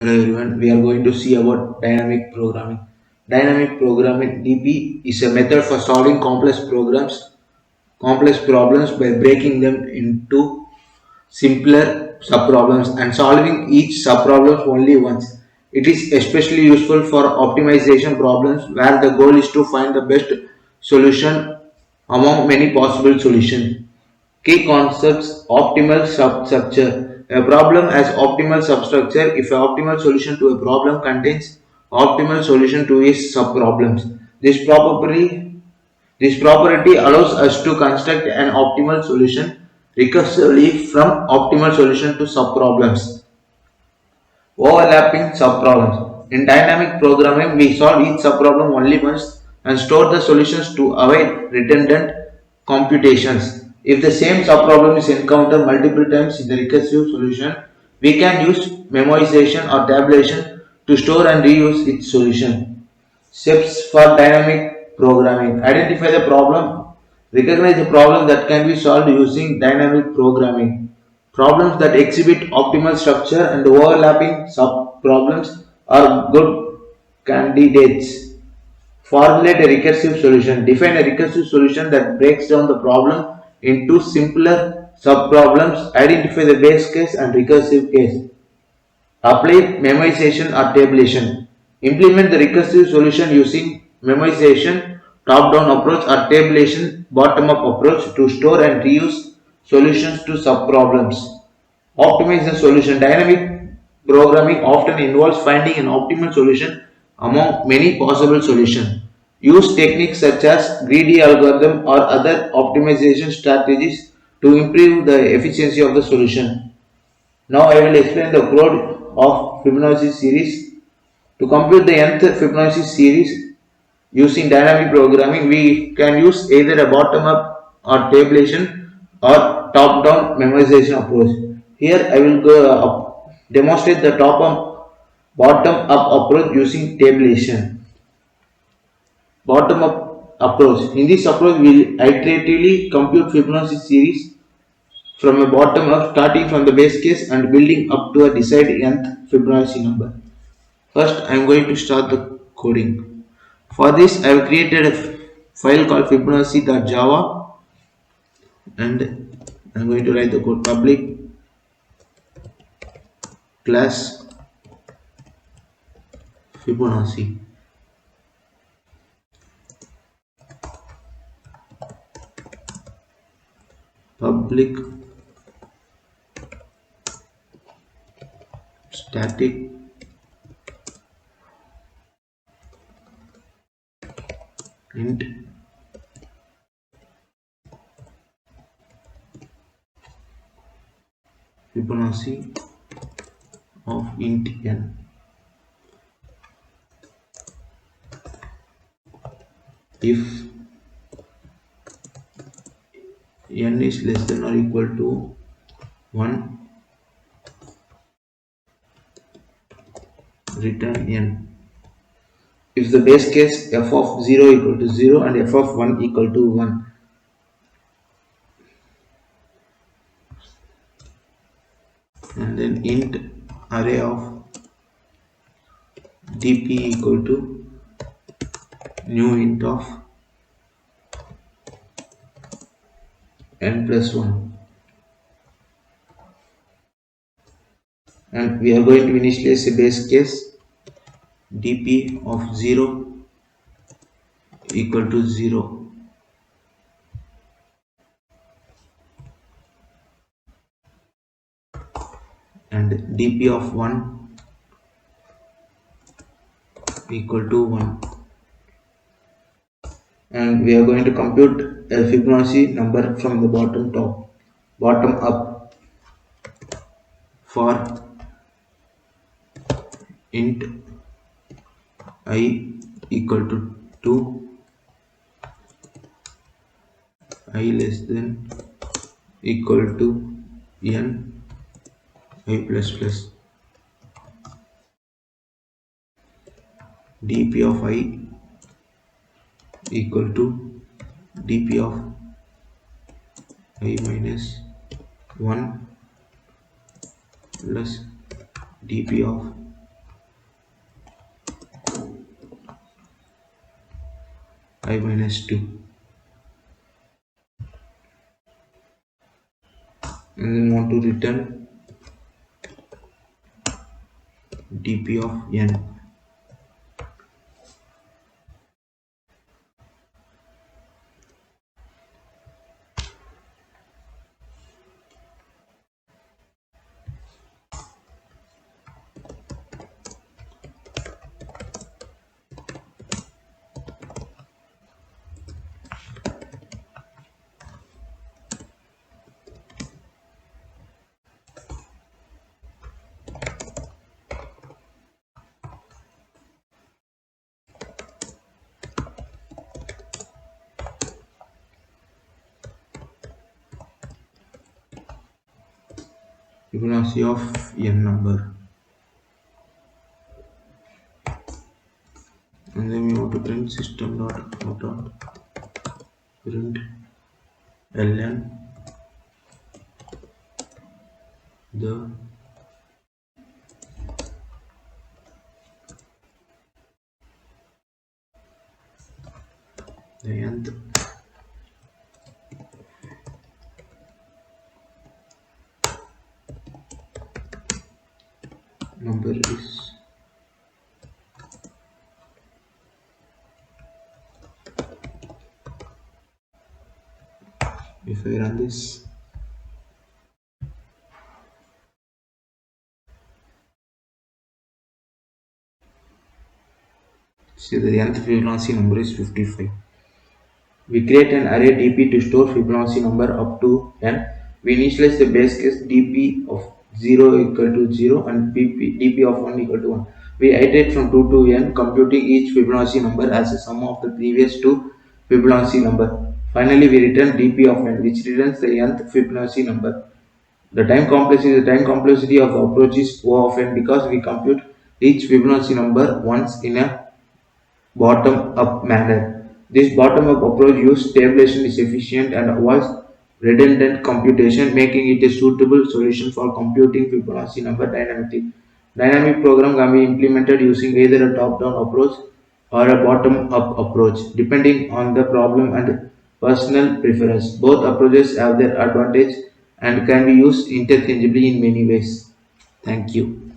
Hello everyone, we are going to see about dynamic programming. Dynamic programming (DP) is a method for solving complex problems by breaking them into simpler subproblems and solving each subproblem only once. It is especially useful for optimization problems where the goal is to find the best solution among many possible solutions. Key concepts: optimal substructure. A problem has optimal substructure if an optimal solution to a problem contains optimal solution to its subproblems. This property allows us to construct an optimal solution recursively from optimal solution to subproblems. Overlapping subproblems. In dynamic programming, we solve each subproblem only once and store the solutions to avoid redundant computations. If the same subproblem is encountered multiple times in the recursive solution, we can use memoization or tabulation to store and reuse its solution. Steps for dynamic programming. Identify the problem. Recognize the problem that can be solved using dynamic programming. Problems that exhibit optimal structure and overlapping subproblems are good candidates. Formulate a recursive solution. Define a recursive solution that breaks down the problem into simpler subproblems. Identify the base case and recursive case. Apply memoization or tabulation. Implement the recursive solution using memoization top-down approach or tabulation bottom-up approach to store and reuse solutions to subproblems. Optimize the solution. Dynamic programming often involves finding an optimal solution among many possible solutions. Use techniques such as greedy algorithm or other optimization strategies to improve the efficiency of the solution. Now I will explain the code of Fibonacci series. To compute the nth Fibonacci series using dynamic programming, we can use either a bottom-up or tabulation or top-down memorization approach. Here I will demonstrate the bottom-up approach using tabulation. Bottom-up approach. In this approach, we will iteratively compute Fibonacci series from a bottom up, starting from the base case and building up to a desired nth Fibonacci number. First, I am going to start the coding. For this, I have created a file called Fibonacci.java and I am going to write the code public class Fibonacci. Public static int Fibonacci of int n. If n is less than or equal to 1, return n. If the base case f of 0 equal to 0 and f of 1 equal to 1. And then int array of dp equal to new int of n plus 1. And we are going to initialize a base case dp of 0 equal to 0 and dp of 1 equal to 1, and we are going to compute a Fibonacci number from the bottom up for int I equal to 2, I less than equal to n I plus plus. dp of I equal to dp of I minus 1 plus dp of I minus 2, and then want to return dp of n. Fibonacci of n number, and then we want to print system dot out dot print ln the nth number is if I run this. See, the nth Fibonacci number is 55. We create an array dp to store Fibonacci number up to n. We initialize the base case dp of 0 equal to 0 and dp of 1 equal to 1. We iterate from 2 to n, computing each Fibonacci number as a sum of the previous two Fibonacci number. Finally, we return dp of n, which returns the nth Fibonacci number. The time complexity of the approach is O of n because we compute each Fibonacci number once in a bottom-up manner. This bottom-up approach uses tabulation is efficient and avoids redundant computation, making it a suitable solution for computing Fibonacci number dynamically. Dynamic program can be implemented using either a top-down approach or a bottom-up approach, depending on the problem and personal preference. Both approaches have their advantage and can be used interchangeably in many ways. Thank you.